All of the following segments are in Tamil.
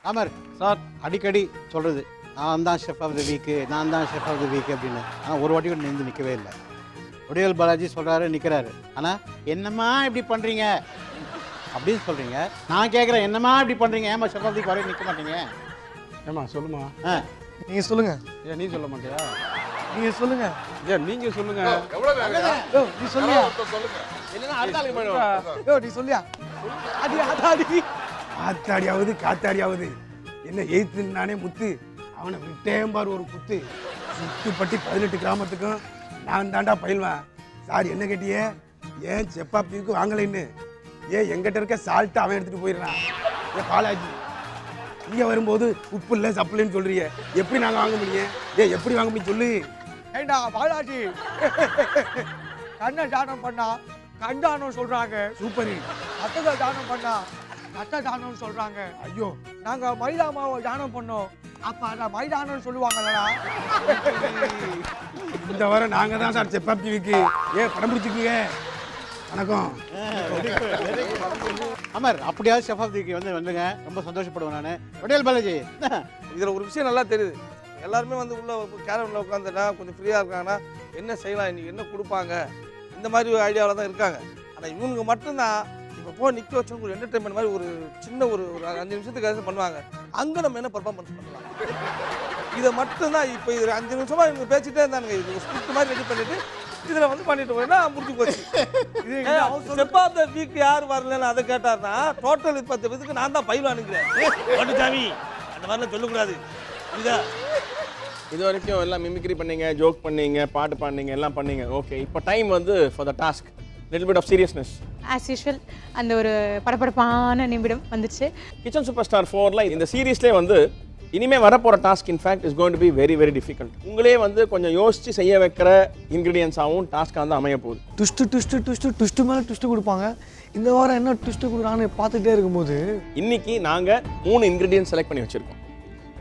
ஆமார் சார் அடிக்கடி சொல்கிறது நான் தான் ஷெஃப் ஆஃப் த வீக்கு நான் தான் ஷெஃப் ஆஃப் த வீக் அப்படின்னு. ஆனால் ஒரு வாட்டி கூட நின்று நிற்கவே இல்லை. வடிவேல் பாலாஜி சொல்கிறாரு நிற்கிறாரு. ஆனால் என்னம்மா இப்படி பண்ணுறீங்க அப்படின்னு சொல்கிறீங்க. நான் கேட்குறேன் என்னம்மா இப்படி பண்ணுறீங்க, ஏமா ஷெஃப் ஆஃப் தி வீக் நிற்க மாட்டீங்க? ஏமா சொல்லுமா. நீங்கள் சொல்லுங்கள். ஏன் நீ சொல்ல மாட்டியா? நீங்கள் சொல்லுங்கள். ஏன் நீங்கள் சொல்லுங்க. நீ சொல்லியா? இல்லைன்னா அடுத்த ஆளுக்கு போயிடுவோம். நீ சொல்லியா? அடி அதாடி ஆத்தாடியாவது காத்தாடியாவது என்ன எய்த்து நானே முத்து அவனை விட்டேன் பாரு ஒரு குத்து. சுத்துப்பட்டி 18 கிராமத்துக்கும் நான் தாண்டா பயில்வேன். சார் என்ன கேட்டியே ஏன் செப்பாப்பிக்கு வாங்கலைன்னு? ஏன் எங்கிட்ட இருக்க சால்ட்டு அவன் எடுத்துகிட்டு போயிடுறான். ஏன் பாலாஜி இங்கே வரும்போது உப்பு இல்லை சப்புலன்னு சொல்றிய, எப்படி நாங்கள் வாங்க முடியும்? எப்படி வாங்க முடியும் சொல்லு. ஏண்டா பாலாஜி கண்ணை தானம் பண்ணா கண்டானம் சொல்றாங்க. சூப்பர். அத்தை தானம் பண்ணா அத்தை தானம்னு சொல்றாங்க. ஐயோ நாங்க மைதா மாவை தானம் பண்ணோம், அப்ப அத மைதானம் சொல்லுவாங்களா? இந்த வாரம் நாங்க தான் சார் செப்பாப்பிக்கு படம் பிடிச்சிருக்கீங்க. வணக்கம். அமர் அப்படியாவது ஷெஃப் ஆஃப் தி வீக் வந்துங்க, ரொம்ப சந்தோஷப்படுவேன் நான். வடிவேல் பாலாஜி இதில் ஒரு விஷயம் நல்லா தெரியுது. எல்லாருமே வந்து உள்ள கேரவனில் உட்காந்துட்டா கொஞ்சம் ஃப்ரீயாக இருக்காங்கன்னா என்ன செய்யலாம், இன்றைக்கி என்ன கொடுப்பாங்க, இந்த மாதிரி ஒரு ஐடியாவில் தான் இருக்காங்க. ஆனால் இவங்க மட்டும்தான் இப்போ போய் நிற்க வச்சவங்க ஒரு என்டர்டைன்மெண்ட் மாதிரி ஒரு சின்ன ஒரு 5 நிமிஷத்துக்கு அது பண்ணுவாங்க. அங்கே நம்ம என்ன பர்ஃபார்மன்ஸ் பண்ணலாம், இதை மட்டும்தான். இப்போ இது 5 நிமிஷமாக இவங்க பேசிட்டே இருந்தானுங்க. இது ஒரு ஸ்கிரிப்ட் மாதிரி ரெடி பண்ணிவிட்டு இதில் வந்து பண்ணிட்டு போயின்னா முடிஞ்சு போச்சு. ஸ்டெப் ஆஃப் த வீக் யார் வரலன்னு அதை கேட்டார்னா டோட்டல் 10 பேருக்கு நான் தான் பயிலும் அனுக்கிறேன். சாமி அந்த மாதிரிலாம் சொல்லக்கூடாது. இதுதான் இது வரைக்கும் எல்லாம் மிமிக்ரி பண்ணீங்க, ஜோக் பண்ணீங்க, பாட்டு பாடினீங்க, எல்லாம் பண்ணீங்க. ஓகே, இப்போ டைம் வந்து for the task. Little bit of seriousness. As usual அந்த ஒரு படபடப்பான நிமிடம் வந்துச்சு. கிச்சன் சூப்பர் ஸ்டார் 4ல இந்த சீரீஸ்லேயே வந்து இனிமேல் வரப்போகிற task in fact is going to be very very difficult. உங்களே வந்து கொஞ்சம் யோசித்து செய்ய வைக்கிற இன்க்ரீடியன்ஸாகவும் டாஸ்க்காக வந்து அமைய போகுது. ட்விஸ்ட்டு மேலே ட்விஸ்ட்டு கொடுப்பாங்க. இந்த வாரம் என்ன ட்விஸ்ட்டு கொடுக்குறான்னு பார்த்துட்டே இருக்கும்போது இன்னைக்கு நாங்கள் 3 இன்க்ரீடியன்ட் செலக்ட் பண்ணி வச்சுருக்கோம்.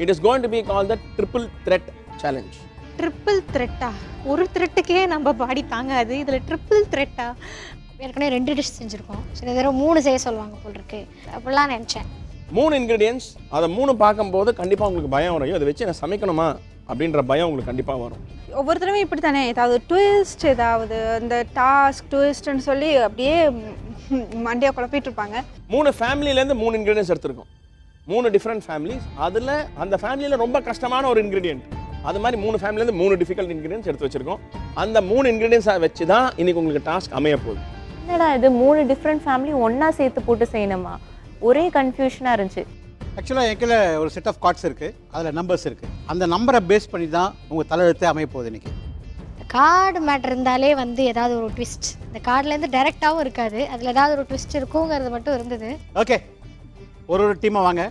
It is going to be call the triple threat challenge. Triple த்ரெட்டா? ஒரு த்ரெட்டுக்கே நம்ம பாடி தாங்காது, இதில் ட்ரிபிள் த்ரெட்டா? ஏற்கனவே 2 டிஷ் செஞ்சுருக்கோம், சில தடவை 3 செய்ய சொல்லுவாங்க போல் இருக்கு, அப்படிலாம் நினச்சேன். 3 இன்க்ரீடியன்ஸ், அதை 3 பார்க்கும்போது கண்டிப்பாக உங்களுக்கு பயம் வரும். அதை வச்சு நான் சமைக்கணுமா அப்படின்ற பயம் உங்களுக்கு கண்டிப்பாக வரும். ஒவ்வொரு தடவை இப்படி தானே ஏதாவது ட்விஸ்ட், ஏதாவது இந்த டாஸ்க் ட்விஸ்ட்னு சொல்லி அப்படியே மண்டியாக குழப்பிட்டு இருப்பாங்க. 3 ஃபேமிலியிலேருந்து 3 இன்க்ரீடியன்ஸ் எடுத்திருக்கோம். 3 டிஃப்ரெண்ட் ஃபேமிலிஸ். அதில் அந்த ஃபேமிலியில் ரொம்ப கஷ்டமான ஒரு இன்க்ரீடியன்ட், அது மாதிரி 3 ஃபேமிலியிலேருந்து 3 டிஃபிகல்ட் இன்க்ரீடியன்ஸ் எடுத்து வச்சிருக்கோம். அந்த 3 இன்க்ரீடியன்ஸை வச்சு தான் இன்னைக்கு உங்களுக்கு டாஸ்க் அமைய போகுது. என்னடா இது 3 டிஃப்ரெண்ட் ஃபேமிலி ஒன்றா சேர்த்து போட்டு செய்யணுமா? ஒரே கன்ஃபியூஷனாக இருந்துச்சு. ஆக்சுவலாக எங்கில் ஒரு செட் ஆஃப் கார்ட்ஸ் இருக்குது, அதில் நம்பர்ஸ் இருக்குது. அந்த நம்பரை பேஸ் பண்ணி தான் உங்கள் தலையெழுத்தே அமைய போகுது இன்னைக்கு. கார்டு மேட்டர் இருந்தாலே வந்து ஏதாவது ஒரு ட்விஸ்ட், இந்த கார்டுலேருந்து டைரெக்டாகவும் இருக்காது, அதில் ஏதாவது ஒரு ட்விஸ்ட் இருக்குங்கிறது மட்டும் இருந்தது. ஓகே, ஒரு டீமாக வாங்க.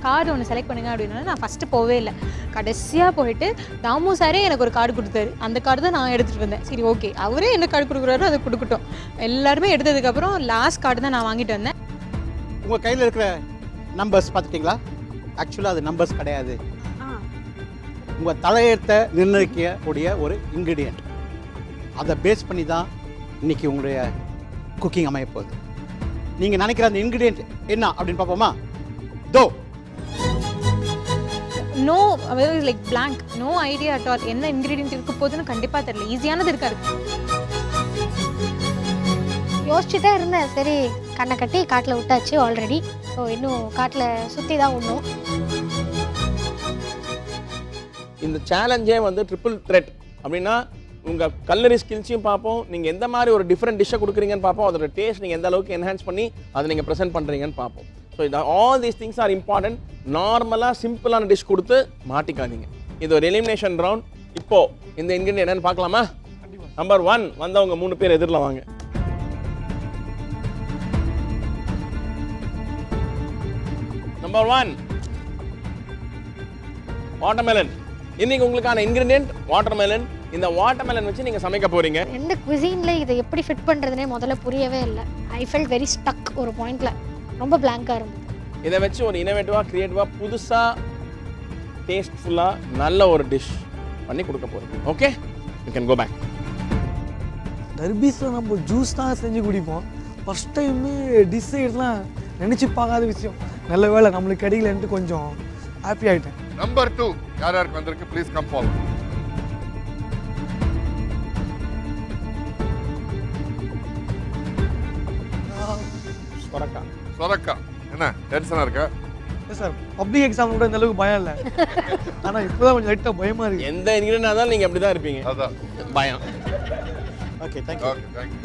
கார்டு ஒன்று செலக்ட் பண்ணுங்க அப்படின்னா நான் ஃபஸ்ட்டு போவே இல்லை. கடைசியாக போயிட்டு தாமு சாரே எனக்கு ஒரு கார்டு கொடுத்தாரு. அந்த கார்டு தான் நான் எடுத்துகிட்டு வந்தேன். சரி ஓகே, அவரே என்ன கார்டு கொடுக்குறாரோ அதை கொடுக்கட்டும். எல்லாருமே எடுத்ததுக்கப்புறம் லாஸ்ட் கார்டு தான் நான் வாங்கிட்டு வந்தேன். உங்கள் கையில் இருக்கிற நம்பர்ஸ் பார்த்துட்டிங்களா? ஆக்சுவலாக அது நம்பர்ஸ் கிடையாது, உங்கள் தலையெழுத்தை நிர்ணயிக்கக்கூடிய ஒரு இன்க்ரீடியண்ட். அதை பேஸ் பண்ணி தான் இன்றைக்கி உங்களுடைய குக்கிங் அமைய போகுது. நீங்கள் நினைக்கிற அந்த இன்க்ரீடியண்ட் என்ன அப்படின்னு பார்ப்போமா? Though no like blank, no idea at all. என்ன இன்க்ரீடியன்ட் இருக்க போகுதுன்னு கண்டிப்பாக தெரியல. ஈஸியானது இருக்காது. யோசிச்சு தான் இருந்தேன். சரி கண்ணை கட்டி காட்டில் விட்டாச்சு ஆல்ரெடி. ஸோ இன்னும் காட்டில் சுற்றி தான் விடணும். இந்த சேலஞ்சே வந்து ட்ரிபிள் த்ரெட் அப்படின்னா உங்கள் கல்லரி ஸ்கில்ஸையும் பார்ப்போம், நீங்கள் எந்த மாதிரி ஒரு டிஃப்ரெண்ட் டிஷ்ஷை கொடுக்குறீங்கன்னு பார்ப்போம், அதோட டேஸ்ட் நீங்கள் எந்த அளவுக்கு என்ஹான்ஸ் பண்ணி அதை நீங்கள் ப்ரெசென்ட் பண்ணுறீங்கன்னு பார்ப்போம். ஸோ இது all these things are important. நார்மலாக சிம்பிளான டிஷ் கொடுத்து மாட்டிக்காதீங்க. இது ஒரு எலிமினேஷன் ரவுண்ட். இப்போது இந்த இன்கிரிடியன்ட் என்னென்னு பார்க்கலாமா? நம்பர் 1 வந்தவங்க 3 பேர் எதிரில் வாங்க. Number 1 watermelon. இன்னைக்கு உங்களுக்கான இன்கிரிடியன்ட் வாட்டர்மெலன். இந்த வாட்டர்மெலன் வச்சு நீங்கள் சமைக்க போகிறீங்க. எந்த குசினில் இதை எப்படி ஃபிட் பண்ணுறதுனே முதல்ல புரியவே இல்லை. I felt very stuck. ஒரு பாயிண்டில் ரொம்ப பிளாங்காக இருந்தது. இதை வச்சு ஒரு இனோவேட்டிவாக க்ரியேட்டிவாக புதுசாக டேஸ்ட்ஃபுல்லாக நல்ல ஒரு டிஷ் பண்ணி கொடுக்க போகிறீங்க. Okay, you can go back. தர்பீஸில் நம்ம ஜூஸ் தான் செஞ்சு குடிப்போம், ஃபஸ்ட் டைமு டிசைட்லாம் நினச்சி பார்க்காத விஷயம். நல்ல வேலை நம்மளுக்கு கிடைக்கலன்ட்டு கொஞ்சம் ஹாப்பி ஆகிட்டேன். நம்பர் 2 யார் யாருக்கு வந்திருக்கு ப்ளீஸ் கம் ஃபார்வர்ட். சொரக்கா என்ன டென்ஷனா இருக்கா? சார் பப்ளிக் எக்ஸாம் கூட இந்த அளவுக்கு பயம் இல்லை, ஆனால் இப்போ தான் கொஞ்சம் லைட்டாக பயமாக இருக்குது. எந்த இன்கிரீடியன்ட் இருந்தாலும் நீங்கள் அப்படி தான் இருப்பீங்க. அதான் பயம். Okay thank you. Okay thank you.